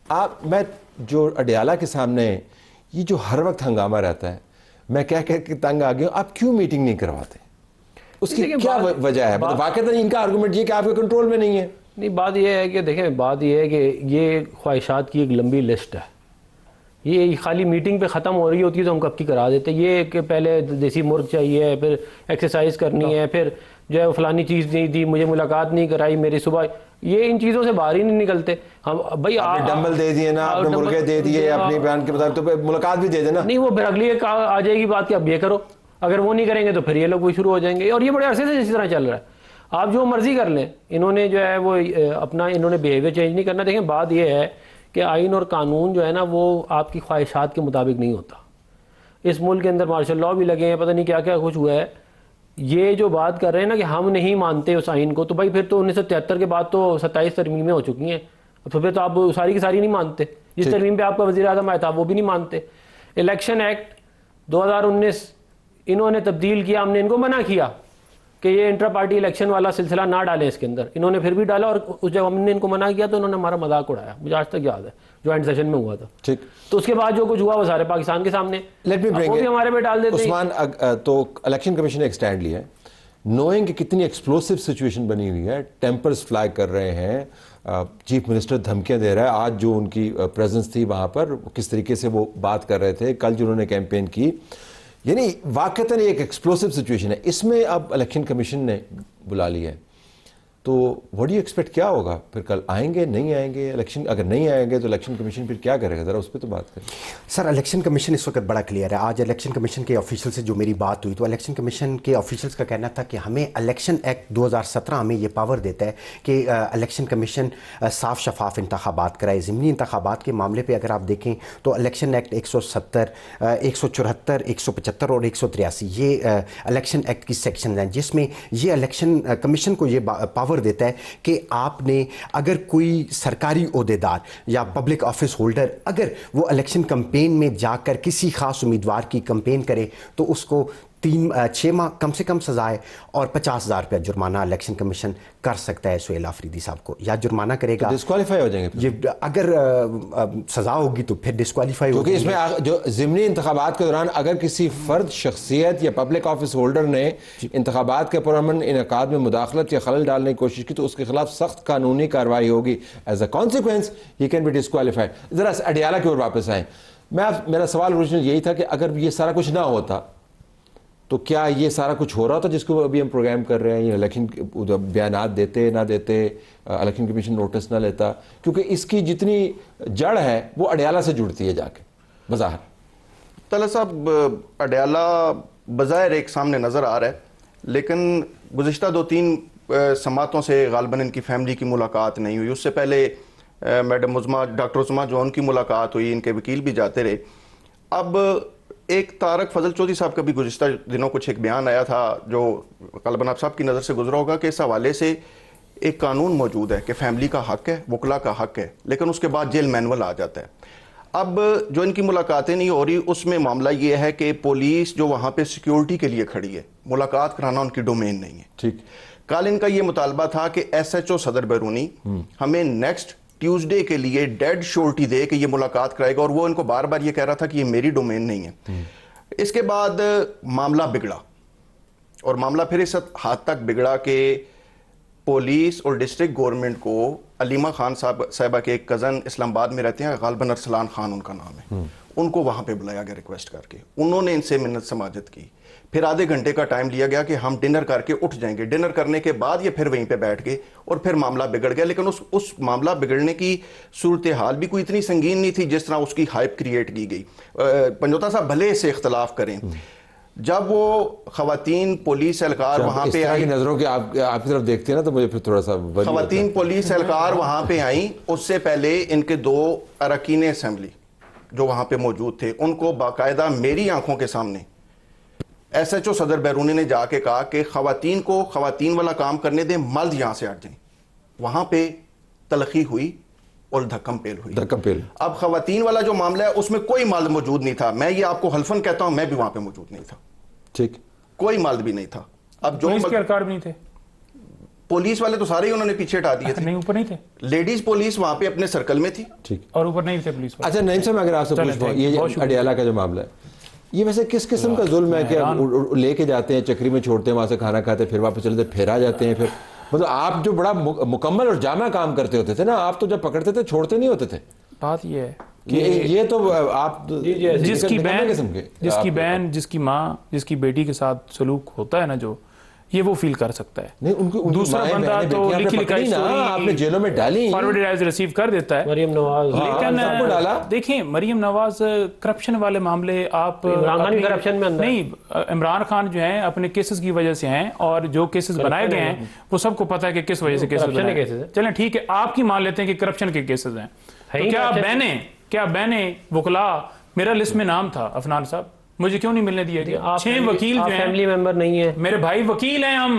आप मैं जो अडियाला के सामने ये जो हर वक्त हंगामा रहता है, मैं कह के तंग आ गया, आप क्यों मीटिंग नहीं करवाते? उसकी क्या वजह है? मतलब वाकई इनका आर्गूमेंट ये कि आपके कंट्रोल में नहीं है। नहीं, बात यह है कि देखें, बात यह है कि ये ख्वाहिशात की एक लंबी लिस्ट है। ये खाली मीटिंग पे ख़त्म हो रही होती है तो हम कब की करा देते। ये कि पहले देसी मुर्ग चाहिए, फिर एक्सरसाइज करनी है, फिर जो है फलानी चीज़ नहीं दी, मुझे मुलाकात नहीं कराई मेरी सुबह, ये इन चीज़ों से बाहर ही नहीं निकलते हम। भाई आपने डंबल दे दिए ना, आपने मुर्गे दे दिए अपनी बयान के मुताबिक, तो मुलाकात भी दे देना। नहीं, वो फिर अगली आ जाएगी बात कि अब ये करो। अगर वो नहीं करेंगे तो फिर ये लोग वो शुरू हो जाएंगे, और ये बड़े अरसे से इसी तरह चल रहा है। आप जो मर्जी कर लें, इन्होंने जो है वो अपना इन्होंने बिहेवियर चेंज नहीं करना। देखें, बात ये है कि आइन और कानून जो है ना वो आपकी ख्वाहिशात के मुताबिक नहीं होता। इस मुल्क के अंदर मार्शल लॉ भी लगे हैं, पता नहीं क्या क्या कुछ हुआ है। ये जो बात कर रहे हैं ना कि हम नहीं मानते उस आइन को, तो भाई फिर तो 1973 के बाद तो 27 तरमीमें हो चुकी हैं, तो फिर तो आप सारी की सारी नहीं मानते। जिस तरमीम पे आपका वज़ीर आज़म आया था वो भी नहीं मानते। इलेक्शन एक्ट 2019 इन्होंने तब्दील किया, हमने इनको मना किया कि ये इंटर पार्टी इलेक्शन वाला सिलसिला ना डालें इसके अंदर, इन्होंने फिर भी डाला। और उस जब हमने इनको मना किया तो इन्होंने हमारा मजाक उड़ाया, मुझे आज तक याद है, ज्वाइंट सेशन में हुआ था। ठीक, तो उसके बाद जो कुछ हुआ वो सारे पाकिस्तान के सामने, लेट मी ब्रिंग वो भी हमारे पे डाल देते। उस्मान, तो इलेक्शन कमीशन ने एक स्टैंड लिया है, नोइंग कि कितनी एक्सप्लोसिव सिचुएशन बनी हुई है, टेम्पर्स फ्लाई कर रहे हैं, चीफ मिनिस्टर धमकियां दे रहा है। आज जो उनकी प्रेजेंस थी वहां पर, किस तरीके से वो बात कर रहे थे, कल जो उन्होंने कैंपेन की, यानी वाकईतन एक एक्सप्लोसिव सिचुएशन है। इसमें अब इलेक्शन कमीशन ने बुला लिया है, तो व्हाट डू यू एक्सपेक्ट, क्या होगा फिर? कल आएंगे, नहीं आएंगे इलेक्शन? अगर नहीं आएंगे तो इलेक्शन कमीशन फिर क्या करेगा? ज़रा उस पर तो बात करें। सर, इलेक्शन कमीशन इस वक्त बड़ा क्लियर है। आज इलेक्शन कमीशन के ऑफिशियल से जो मेरी बात हुई, तो इलेक्शन कमीशन के ऑफिशियल्स का कहना था कि हमें इलेक्शन एक्ट 2017 हमें ये पावर देता है कि इलेक्शन कमीशन साफ शफाफ इंतखाबात कराए। ज़िमनी इंतखाबात के मामले पर अगर आप देखें तो इलेक्शन एक्ट 170, 174, 175 और 183 ये इलेक्शन एक्ट की सेक्शन हैं, जिसमें ये इलेक्शन कमीशन को ये पावर देता है कि आपने अगर कोई सरकारी ओहदेदार या पब्लिक ऑफिस होल्डर अगर वो इलेक्शन कैंपेन में जाकर किसी खास उम्मीदवार की कैंपेन करे तो उसको 6 माह कम से कम सजा है और 50,000 रुपया जुर्माना इलेक्शन कमीशन कर सकता है सुहेल आफरीदी साहब को, या जुर्माना करेगा, डिस्क्वालीफाई हो जाएंगे। ये अगर सजा होगी तो फिर डिस्क्वालीफाई हो जाएंगे। इसमें जो ज़िमनी इंतखाबात के दौरान अगर किसी फर्द, शख्सियत या पब्लिक ऑफिस होल्डर ने इंतखाबात के पुरअमन इनेकाद में मुदाखलत या खलल डालने की कोशिश की तो उसके खिलाफ सख्त कानूनी कार्रवाई होगी। As a consequence he can be disqualified. ज़रा अडियाला की ओर वापस आए। मेरा सवाल ओरिजिनल यही था कि अगर ये सारा कुछ ना होता तो क्या ये सारा कुछ हो रहा था जिसको अभी हम प्रोग्राम कर रहे हैं? ये इलेक्शन बयानात देते ना देते, इलेक्शन कमीशन नोटिस ना लेता, क्योंकि इसकी जितनी जड़ है वो अडियाला से जुड़ती है जाके बज़ाहिर। तला साहब, अडियाला बज़ाहिर एक सामने नज़र आ रहा है, लेकिन गुज़िश्ता 2-3 समातों से गालबन इनकी फैमिली की मुलाकात नहीं हुई। उससे पहले मैडम उज़मा, डॉक्टर उज़मा जॉन की मुलाकात हुई, इनके वकील भी जाते रहे। अब एक तारक फजल चौधरी साहब का भी गुज़िश्ता दिनों कुछ एक बयान आया था जो गालबन आप साहब की नज़र से गुजरा होगा कि इस हवाले से एक कानून मौजूद है कि फैमिली का हक है, वकला का हक है, लेकिन उसके बाद जेल मैनुअल आ जाता है। अब जो इनकी मुलाकातें नहीं हो रही, उसमें मामला ये है कि पुलिस जो वहाँ पे सिक्योरिटी के लिए खड़ी है, मुलाकात कराना उनकी डोमेन नहीं है। ठीक, कल इनका ये मुतालबा था कि SHO सदर बैरूनी हमें नेक्स्ट ट्यूसडे के लिए डेड श्योरिटी दे कि ये मुलाकात कराएगा, और वो इनको बार बार ये कह रहा था कि ये मेरी डोमेन नहीं है। इसके बाद मामला बिगड़ा, और मामला फिर इस हद तक बिगड़ा कि पुलिस और डिस्ट्रिक्ट गवर्नमेंट को अलीमा खान साहबा के एक कज़न इस्लामाबाद में रहते हैं, गालबन अरसलान खान उनका नाम है, उनको वहाँ पे बुलाया गया रिक्वेस्ट करके। उन्होंने इनसे मिन्नत समाजत की, फिर आधे घंटे का टाइम लिया गया कि हम डिनर करके उठ जाएंगे। डिनर करने के बाद ये फिर वहीं पे बैठ गए और फिर मामला बिगड़ गया। लेकिन उस मामला बिगड़ने की सूरत हाल भी कोई इतनी संगीन नहीं थी जिस तरह उसकी हाइप क्रिएट की गई। पंजोता साहब भले से इख्तलाफ करें, जब वो खवातीन पुलिस एहलकार वहाँ पे आई, नजरों की आपकी तरफ देखते हैं ना, तो मुझे फिर थोड़ा सा खवातीन पुलिस एहलकार वहाँ पे आई, उससे पहले इनके 2 अरकान असेंबली जो वहाँ पे मौजूद थे, उनको बाकायदा मेरी आंखों के सामने SHO सदर बैरूनी ने जाके कहा कि खवातीन को खवातीन वाला काम करने दें, मर्द यहाँ से हट जाएं। वहाँ पे तलखी हुई और धक्कम पेल हुई। अब खवातीन वाला जो मामला है उसमें कोई मर्द मौजूद नहीं था। मैं ये आपको हल्फन कहता हूं, मैं भी वहां पे मौजूद नहीं था। ठीक, कोई मर्द भी नहीं था। अब जो पुलिस के एहलकार भी नहीं थे, पुलिस वाले तो सारे ही उन्होंने पीछे हटा दिए थे। नहीं, ऊपर नहीं थे, लेडीज पुलिस वहां पे अपने सर्कल में थी। ठीक। और ऊपर नहीं थे पुलिस वाले। अच्छा नईम साहब, अगर आपसे पूछता हूँ, ये अडियाला का जो मामला है, ये वैसे किस किस्म का जुल्म है कि लेके जाते हैं, चक्री में छोड़ते हैं, वहां से खाना खाते हैं, फिर वापस चलते, फिर आ जाते हैं, फिर मतलब आप जो बड़ा मुकम्मल और जामा काम करते होते थे ना, आप तो जब पकड़ते थे छोड़ते नहीं होते थे। बात ये है कि ये तो आप जिसकी बहन बहन, जिसकी माँ, जिसकी बेटी के साथ सलूक होता है ना, जो ये वो फील कर सकता है। नहीं, उनकी दूसरा बंदा तो लिखी लिखाई आपने जेलों में डाली, फॉरवर्डेड एज रिसीव कर देता है। मरियम नवाज, लेकिन डाला। देखिए मरियम नवाज करप्शन वाले मामले, आप इमरान खान करप्शन में अंदर नहीं, इमरान खान जो है अपने केसेस की वजह से हैं, और जो केसेस बनाए गए हैं वो सबको पता है कि किस वजह से केसेस बनाए गए। चलें ठीक है, आपकी मान लेते हैं कि करप्शन के केसेस हैं, तो क्या बहनें वकला, मेरा लिस्ट में नाम था अफनान साहब, मुझे क्यों नहीं मिलने दिया गया? 6 वकील जो हैं, फैमिली मेंबर नहीं है, मेरे भाई वकील हैं, हम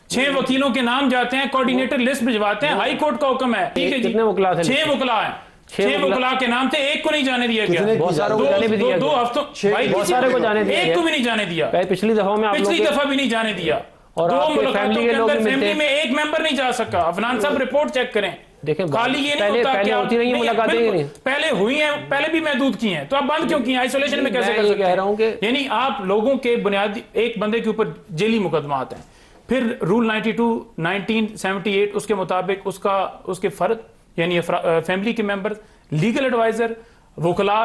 6 वकीलों के नाम जाते हैं, कोऑर्डिनेटर लिस्ट भिजवाते हैं, हाई कोर्ट का हुक्म है, ठीक है जी, कितने वकला थे? 6 वकला हैं, 6 वकला के नाम थे, एक को नहीं जाने दिया गया, बहुत सारे को जाने भी दिया, 2 हफ्तों भाई बहुत सारे को जाने दिया, एक को भी नहीं जाने दिया, पिछली दफा भी नहीं जाने दिया, और 2 मुलाकातों के अंदर मिलते फैमिली में एक मेंबर नहीं जा सका। अफनान साहब रिपोर्ट चेक करें, देखें, खाली ये नहीं होता कि होती नहीं मुलाकातें, पहले हुई हैं, पहले भी महदूद की हैं, तो आप बंद क्यों की हैं? आइसोलेशन में कैसे कर सकते हैं? यानी आप लोगों के बुनियादी, एक बंदे के ऊपर जेली मुकदमात हैं, फिर रूल 92 1978 उसके मुताबिक उसके फर्द यानी फैमिली के मेंबर, लीगल एडवाइजर, वकला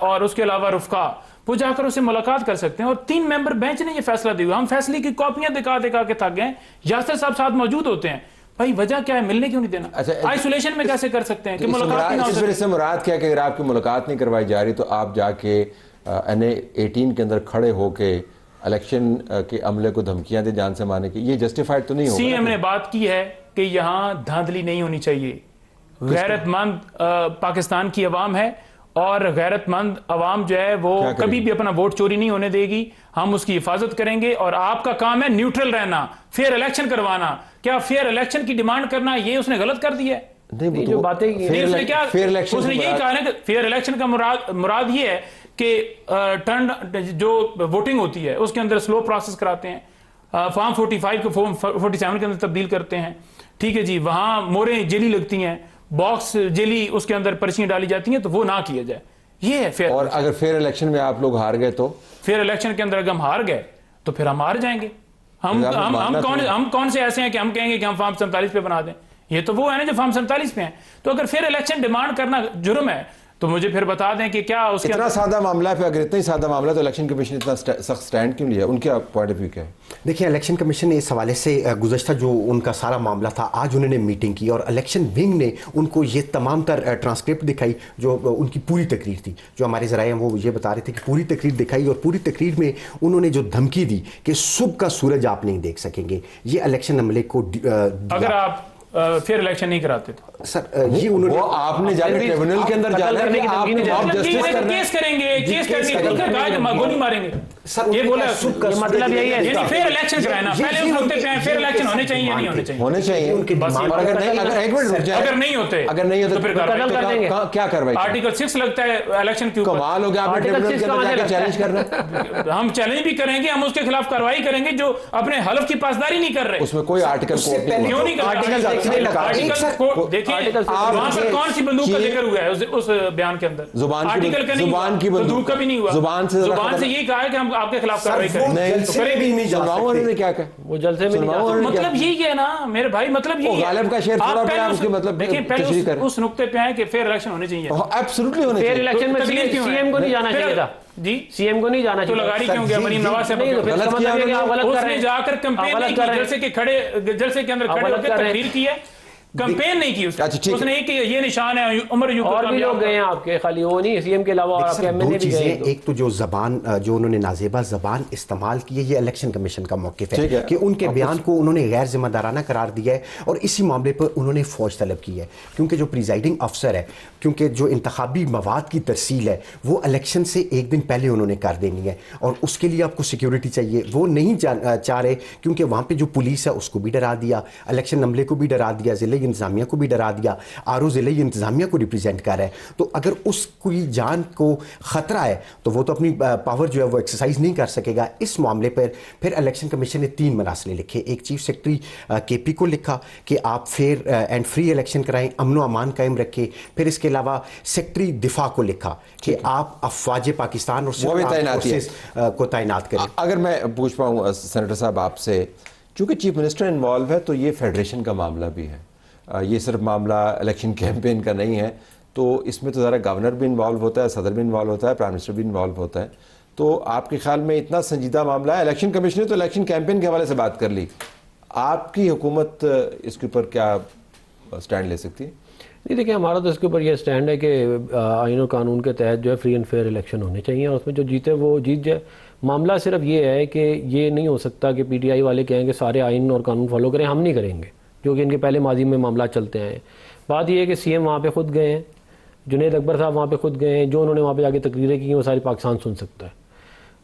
और उसके अलावा रुफका, वो जाकर उससे मुलाकात कर सकते हैं। और 3 मेंबर बेंच ने ये फैसला दिया। हम फैसले की कॉपियां दिखा के थक गए। यासिर साहब साथ मौजूद होते हैं, भाई वजह क्या है, मिलने क्यों नहीं देना? अच्छा, आइसोलेशन में कैसे कर सकते हैं कि मुलाकात नहीं हो सकती? इससे मुराद क्या है कि अगर आपकी मुलाकात नहीं करवाई जा रही तो आप जाके NA 18 के अंदर खड़े होके इलेक्शन के अमले को धमकियां दे, जान से मारने की, ये जस्टिफाइड तो नहीं होगा? सीएम ने बात की है कि यहाँ धांधली नहीं होनी चाहिए। गैरतमंद पाकिस्तान की अवाम है, और गैरतमंद अवाम जो है वो कभी भी अपना वोट चोरी नहीं होने देगी। हम उसकी हिफाजत करेंगे, और आपका काम है न्यूट्रल रहना, फेयर इलेक्शन करवाना। क्या फेयर इलेक्शन की डिमांड करना ये उसने गलत कर दिया है? नहीं, जो बातें उसने क्या, उसने यही कहा है कि फेयर इलेक्शन का मुराद ये है कि टर्न जो वोटिंग होती है उसके अंदर स्लो प्रोसेस कराते हैं, फॉर्म 45 को फॉर्म 47 के अंदर तब्दील करते हैं, ठीक है जी, वहां मोरें जेली लगती हैं, बॉक्स जेली उसके अंदर पर्चियां डाली जाती हैं, तो वो ना किया जाए। ये है फेयर। और अगर फेयर इलेक्शन में आप लोग हार गए तो? फेयर इलेक्शन के अंदर अगर हम हार गए तो फिर हम हार जाएंगे। हम कौन से ऐसे हैं कि हम कहेंगे कि हम फॉर्म 47 पे बना दें? ये तो वो है ना जो फॉर्म 47 पे हैं। तो अगर फेयर इलेक्शन डिमांड करना जुर्म है तो मुझे फिर बता दें कि क्या उसके इतना सादा मामला है। अगर इतना ही सादा मामला तो इलेक्शन कमीशन इतना सख्त स्टैंड क्यों लिया? उनके पॉइंट ऑफ व्यू क्या है? देखिए, इलेक्शन कमीशन ने इस हवाले से गुज़श्ता जो उनका सारा मामला था, आज उन्होंने मीटिंग की और इलेक्शन विंग ने उनको ये तमाम तर ट्रांसक्रिप्ट दिखाई, जो उनकी पूरी तकरीर थी। जो हमारे ज़राए हैं वो ये बता रहे थे कि पूरी तकरीर दिखाई, और पूरी तकरीर में उन्होंने जो धमकी दी कि सुबह का सूरज आप नहीं देख सकेंगे, ये इलेक्शन अमले को अगर आप फिर इलेक्शन नहीं कराते तो सर ये उन्होंने, वो आपने जाके ट्रिब्यूनल के अंदर जाना है कि आप केस करेंगे, गोली मारेंगे सर, ये बोला, मतलब यही है। यानी फेयर इलेक्शन कराना, पहले उस वक्त पे फेयर इलेक्शन होने चाहिए, नहीं होने चाहिए? होने चाहिए उनके बस। और अगर एक मिनट रुक जाए, अगर नहीं होते तो फिर क्या कार्रवाई? आर्टिकल 6 लगता है इलेक्शन के ऊपर। कमाल हो गया, आपने ट्रिब्यूनल के अंदर जाके चैलेंज करना। हम चैलेंज भी करेंगे, हम उसके खिलाफ कार्रवाई करेंगे जो अपने हलफ की पासदारी नहीं कर रहे। उसमें कोई आर्टिकल क्यों नहीं? देखिए वहां पर कौन सी बंदूक का जिक्र हुआ है उस बयान के अंदर? आर्टिकल का नहीं, जुबान की बंदूक का भी नहीं हुआ। जुबान से यही कहा है कि हम आपके खिलाफ कार्रवाई करेंगे। क्या कहा? वो जलसे में मतलब यही है ना मेरे भाई, मतलब यही गालिब का शेर थोड़ा बड़ा उसके मतलब देखिए, पहले उस नुक्ते पे आए कि फेयर इलेक्शन होने चाहिए। एब्सोल्युटली होने चाहिए। फेयर इलेक्शन में सीएम को नहीं जाना चाहिए था जी, सीएम को नहीं जाना चाहिए। तो लगारी क्यों गया मरीम नवाज से? उसने जाकर कैंपेन नहीं की, जलसे के अंदर खड़े होकर तकरीर की है, कैंपेन नहीं की उसने एक ये निशान है उमर यूब। और भी लोग गए हैं आपके, खाली वो नहीं, सीएम के अलावा आपके एमएनए भी गए। एक तो जो जबान, जो उन्होंने नाजेबा जबान इस्तेमाल की है, ये इलेक्शन कमीशन का मौक़िफ़ है कि उनके बयान को उन्होंने गैर जिम्मेदाराना करार दिया है, और इसी मामले पर उन्होंने फौज तलब की है, क्योंकि जो प्रिजाइडिंग अफसर है, क्योंकि जो इंतखाबी मवाद की तरसील है वो इलेक्शन से एक दिन पहले उन्होंने कर देनी है, और उसके लिए आपको सिक्योरिटी चाहिए। वो नहीं चाह रहे, क्योंकि वहाँ पर जो पुलिस है उसको भी डरा दिया, इलेक्शन अमले को भी डरा दिया, ज़िले ज़िले इंतज़ामिया को भी डरा दिया, आरो ज़िले इंतज़ामिया को रिप्रेजेंट कर रहा है। तो अगर उसकी जान को ख़तरा है तो वो तो अपनी पावर जो है वो एक्सरसाइज नहीं कर सकेगा। इस मामले पर फिर इलेक्शन कमीशन ने 3 मरासले लिखे। एक चीफ सेक्रेटरी KP को लिखा कि आप फेयर एंड फ्री इलेक्शन कराएं, अमन अमान कायम रखें। फिर इसके अलावा सेक्रेटरी दिफा को लिखा कि आप अफवाज पाकिस्तान और को तैनात करें। अगर मैं पूछ पाऊँ सेनेटर साहब आपसे, चूंकि चीफ मिनिस्टर इन्वॉल्व है तो ये फेडरेशन का मामला भी है, ये सिर्फ मामला इलेक्शन कैंपेन का नहीं है, तो इसमें तो ज़रा गवर्नर भी इन्वॉल्व होता है, सदर भी इन्वॉल्व होता है, प्राइम मिनिस्टर भी इन्वॉल्व होता है। तो आपके ख्याल में इतना संजीदा मामला है, इलेक्शन कमीशन ने तो इलेक्शन कैंपेन के हवाले से बात कर ली, आपकी हुकूमत इसके ऊपर क्या स्टैंड ले सकती है? नहीं, देखिए हमारा तो इसके ऊपर यह स्टैंड है कि आईन और कानून के तहत जो है फ्री एंड फेयर इलेक्शन होने चाहिए और उसमें जो जीते वो जीत जाए। मामला सिर्फ ये है कि ये नहीं हो सकता कि PTI वाले कहेंगे सारे आइन और कानून फॉलो करें, हम नहीं करेंगे, जो कि इनके पहले माजी में मामला चलते हैं। बात यह है कि CM वहाँ पे खुद गए हैं, जुनैद अकबर साहब वहाँ पे खुद गए हैं, जो उन्होंने वहाँ पे जाके तकरीरें की वो सारी पाकिस्तान सुन सकता है।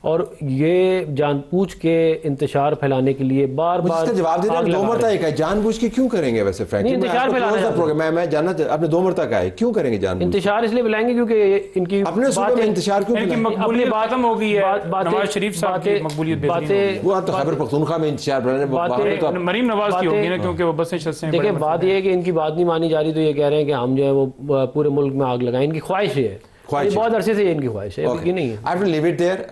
और ये जानबूझ के इंतशार फैलाने के लिए बार बार जवाब देते दो मरता है, जानबूझ के क्यों करेंगे वैसे? फ्रैंकली इंतशार फैलाने मैं जानना आपने 2 मरता का है, क्यों करेंगे जानबूझ? इंतशार इसलिए फैलाएंगे क्योंकि इनकी अपने सूबे में इंतशार क्यों इनकी मकबूलियत खत्म हो गई है, नवाज शरीफ साहब की मकबूलियत बातें वो तो खैबर पख्तूनख्वा में इंतशार फैलाने मरीम नवाज की होगी ना, क्योंकि वो बसें चलते हैं। देखिए बात यह है कि इनकी बात नहीं मानी जा रही, तो ये कह रहे हैं कि हम जो है वो पूरे मुल्क में आग लगाएं। इनकी ख्वाहिश है, बहुत अरसे से इनकी ख्वाहिश है, नहीं है। I will leave it there.